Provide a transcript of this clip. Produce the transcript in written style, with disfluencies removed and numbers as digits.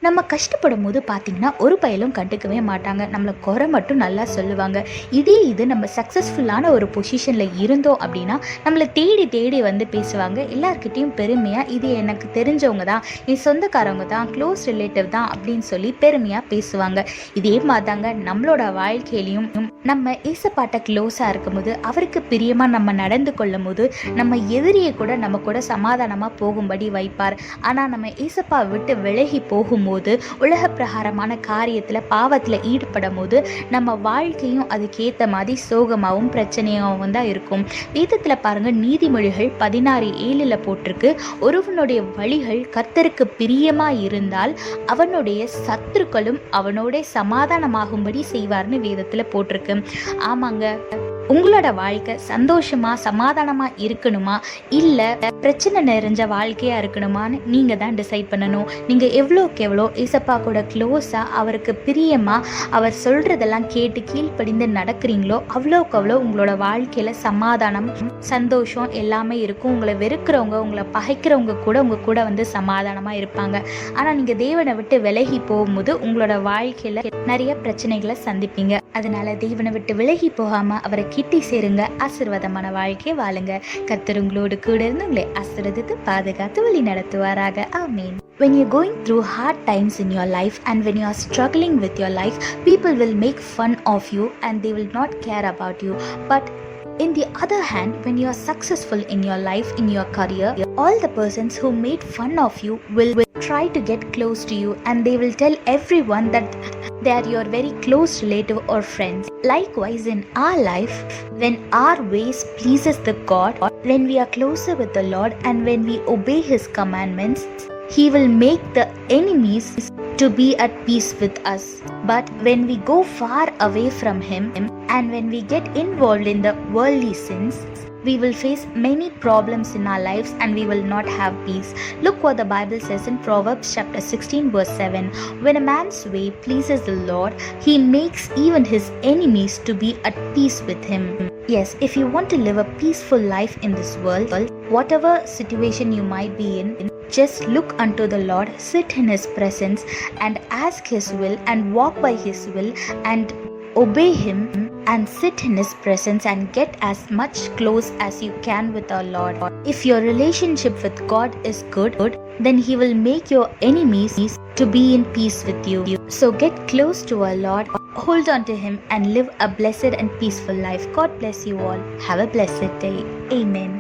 நம்ம கஷ்டப்படும் போது பார்த்தீங்கன்னா ஒரு பயலும் கண்டுக்கவே மாட்டாங்க, நம்மளை குறை மட்டும் நல்லா சொல்லுவாங்க. இது நம்ம சக்ஸஸ்ஃபுல்லான ஒரு பொசிஷனில் இருந்தோம் அப்படின்னா நம்மளை தேடி தேடி வந்து பேசுவாங்க. எல்லாருக்கிட்டையும் பெருமையாக இது எனக்கு தெரிஞ்சவங்க தான், என் சொந்தக்காரவங்க தான், க்ளோஸ் ரிலேட்டிவ் தான் அப்படின்னு சொல்லி பெருமையாக பேசுவாங்க. இதே மாதிரிதாங்க நம்மளோட வாழ்க்கையிலையும் நம்ம ஏசப்பாட்ட க்ளோஸாக இருக்கும்போது, அவருக்கு பிரியமாக நம்ம நடந்து கொள்ளும் போது நம்ம எதிரியை கூட நம்ம கூட சமாதானமாக போகும்படி வைப்பார். ஆனால் நம்ம ஏசப்பா விட்டு விலகி போகும்போது, உலக பிரகாரமான காரியத்தில் பாவத்தில் ஈடுபடும் போது நம்ம வாழ்க்கையும் அதுக்கேற்ற மாதிரி சோகமாகவும் பிரச்சனையாகவும் தான் இருக்கும். வேதத்தில் பாருங்கள், நீதிமொழிகள் 16:7 போட்டிருக்கு, ஒருவனுடைய வழிகள் கர்த்தருக்கு பிரியமாக இருந்தால் அவனுடைய சத்துருக்களும் அவனோட சமாதானமாகும்படி செய்வார்னு வேதத்தில் போட்டிருக்கு. ஆமாங்க, உங்களோட வாழ்க்கை சந்தோஷமா சமாதானமா இருக்கணுமா இல்லை பிரச்சனை நிறைஞ்ச வாழ்க்கையா இருக்கணுமான்னு நீங்க தான் டிசைட் பண்ணணும். நீங்க எவ்வளோக்கு எவ்வளோ ஏசப்பா கூட க்ளோஸா அவருக்கு பிரியமா அவர் சொல்றதெல்லாம் கேட்டு கீழ்ப்படிந்து நடக்கிறீங்களோ அவ்வளோக்கு அவ்வளோ உங்களோட வாழ்க்கையில சமாதானம் சந்தோஷம் எல்லாமே இருக்கும். உங்களை வெறுக்கிறவங்க உங்களை பகைக்கிறவங்க கூட உங்க கூட வந்து சமாதானமா இருப்பாங்க. ஆனா நீங்க தேவனை விட்டு விலகி போகும்போது உங்களோட வாழ்க்கையில நிறைய பிரச்சனைகளை சந்திப்பீங்க. அதனால தேவனை விட்டு விலகி போகாம அவரை கிட்டி சேருங்க, ஆசீர்வாதமான வாழ்க்கையை வாழுங்க. கர்த்தர் உங்களோடு கூட இருந்து உங்களை ஆசீர்வதித்து பாதுகாத்து வழி நடத்துவாராக. ஆமீன். When you're going through hard times in your life and when you are struggling with your life, people will make fun of you and they will not care about you. But in the other hand, when you are successful in your life, in your career, all the persons who made fun of you will try to get close to you and they will tell everyone that they are your very close relative or friends. Likewise, in our life, when our ways pleases the God, when we are closer with the Lord and when we obey His commandments, He will make the enemies to be at peace with us. But when we go far away from Him and when we get involved in the worldly sins, we will face many problems in our lives and we will not have peace. Look what the Bible says in Proverbs chapter 16 verse 7. When a man's way pleases the Lord, He makes even his enemies to be at peace with him. Yes, if you want to live a peaceful life in this world, whatever situation you might be in, just look unto the Lord, sit in His presence and ask His will and walk by His will and obey Him and sit in His presence and get as much close as you can with our Lord. If your relationship with God is good, then He will make your enemies to be in peace with you. So get close to our Lord, hold on to Him and live a blessed and peaceful life. God bless you all. Have a blessed day. Amen.